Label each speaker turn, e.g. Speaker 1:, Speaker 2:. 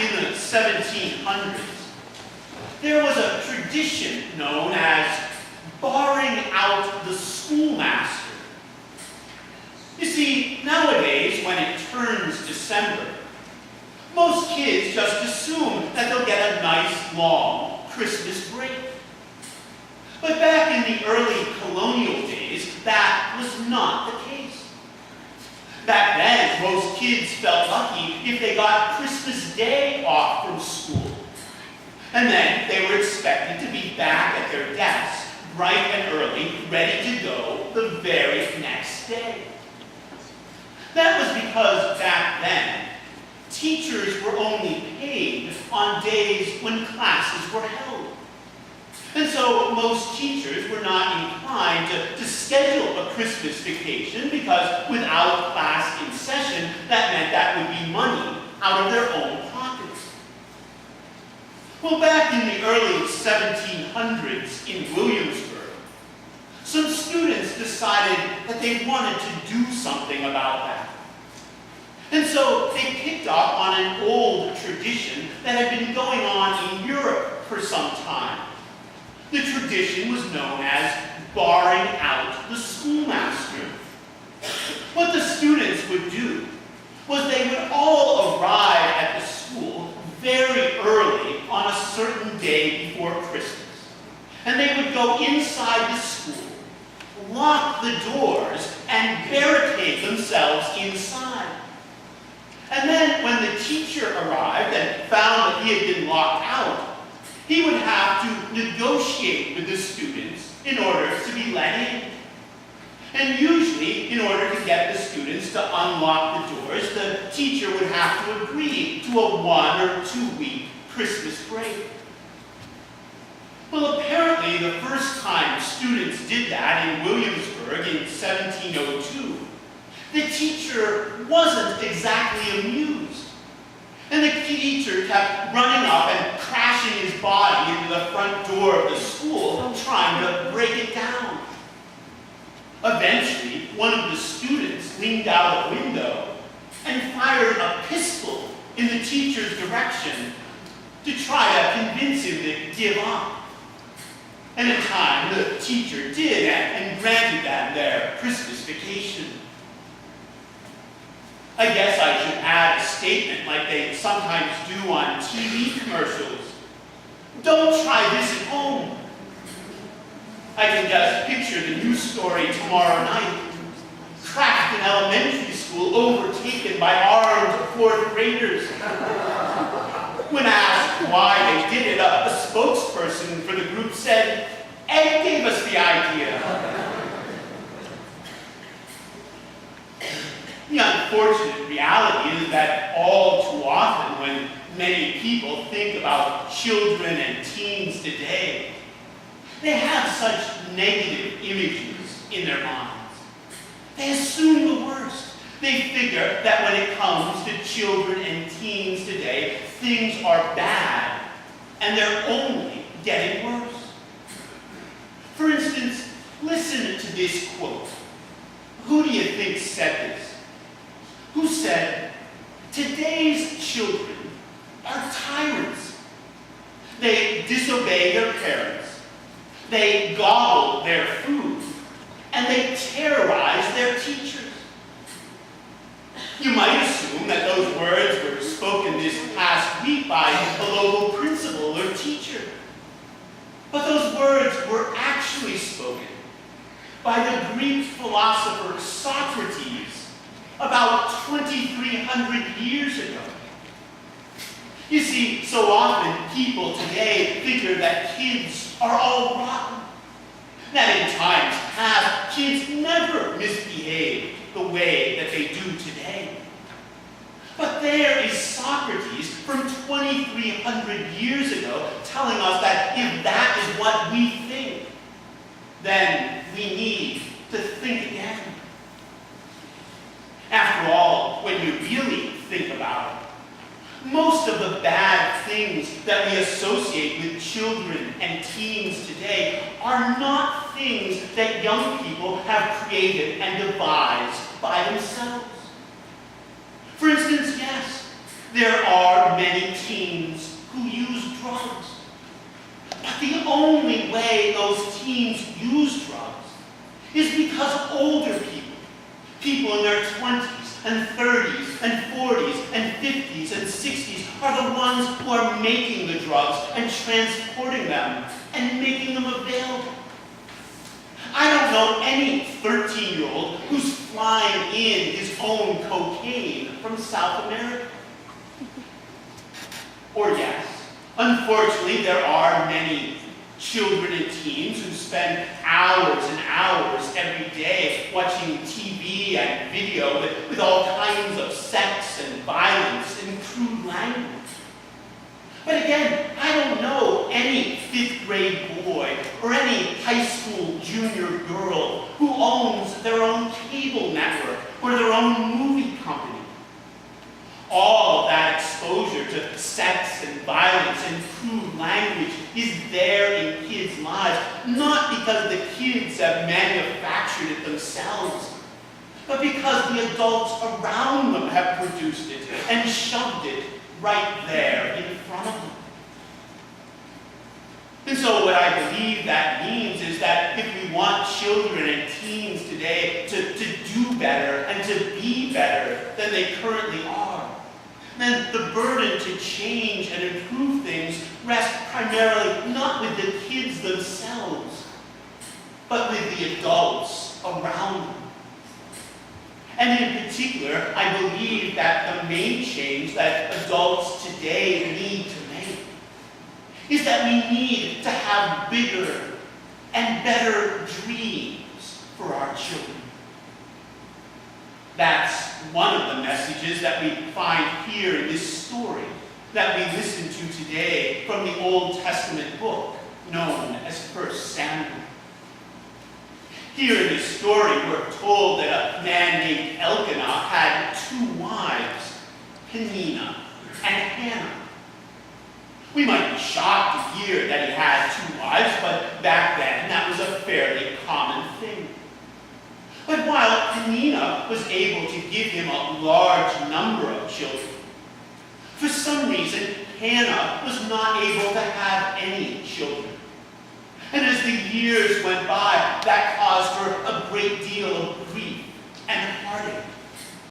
Speaker 1: back in the 1700s, there was a tradition known as barring out the schoolmaster. You see, nowadays, when it turns December, most kids just assume that they'll get a nice, long Christmas break. But back in the early colonial days, that was not the case. Back then, most kids felt lucky if they got Christmas Day off from school. And then they were expected to be back at their desks, bright and early, ready to go the very next day. That was because back then, teachers were only paid on days when classes were held. And so most teachers were not inclined to schedule a Christmas vacation because without class in session, that meant that would be money out of their own pockets. Well, back in the early 1700s in Williamsburg, some students decided that they wanted to do something about that. And so they picked up on an old tradition that had been going on in Europe for some time. The tradition was known as barring out the schoolmaster. What the students would do was they would all arrive at the school very early on a certain day before Christmas. And they would go inside the school, lock the doors, and barricade themselves inside. And then when the teacher arrived and found that he had been locked out, he would have to negotiate with the students in order to be let in. And usually, in order to get the students to unlock the doors, the teacher would have to agree to a 1 or 2 week Christmas break. Well, apparently the first time students did that in Williamsburg in 1702, the teacher wasn't exactly amused. And the teacher kept running up and crashing his body into the front door of the school, trying to break it down. Eventually, one of the students leaned out a window and fired a pistol in the teacher's direction to try to convince him to give up. And in time, the teacher did and granted them their Christmas vacation. I guess I should add a statement like they sometimes do on TV commercials. Don't try this at home. I can just picture the news story tomorrow night. Crafton Elementary School overtaken by armed fourth graders. When asked why they did it, a spokesperson for the group said, "Ed gave us the idea." The unfortunate reality is that all too often when many people think about children and teens today, they have such negative images in their minds. They assume the worst. They figure that when it comes to children and teens today, things are bad and they're only getting worse. For instance, listen to this quote. Who do you think said this? Who said, "Today's children are tyrants. They disobey their parents. They gobble their food. And they terrorize their teachers." You might assume that those words were spoken this past week by a local principal or teacher. But those words were actually spoken by the Greek philosopher Socrates about 2,300 years ago. You see, so often people today figure that kids are all rotten. That in times past, kids never misbehaved the way that they do today. But there is Socrates from 2,300 years ago telling us that if that is what we think, then we need to think again. After all, when you really think about it, most of the bad things that we associate with children and teens today are not things that young people have created and devised by themselves. For instance, yes, there are many teens their 20s and 30s and 40s and 50s and 60s are the ones who are making the drugs and transporting them and making them available. I don't know any 13-year-old who's flying in his own cocaine from South America. Or yes, unfortunately, there are many children and teens who spend hours and hours every day watching TV and video with all kinds of sex and violence and crude language. But again, I don't know any 5th grade boy or any high school junior girl who owns their own cable network or their own movie company. All of that exposure to sex and violence and crude language is there in kids' lives, not because the kids have manufactured it themselves, but because the adults around them have produced it and shoved it right there in front of them. And so what I believe that means is that if we want children and teens today to do better and to be better than they currently are, then the burden to change and improve things rests primarily not with the kids themselves, but with the adults around them. And in particular, I believe that the main change that adults today need to make is that we need to have bigger and better dreams for our children. That's one of the messages that we find here in this story that we listen to today from the Old Testament book known as 1 Samuel. Here in this story, we're told that a man named Elkanah had 2 wives, Peninnah and Hannah. We might be shocked to hear that he had 2 wives, but back then that was a fairly common thing. But while Peninnah was able to give him a large number of children, for some reason Hannah was not able to have any children. And as the years went by, that caused her a great deal of grief and heartache.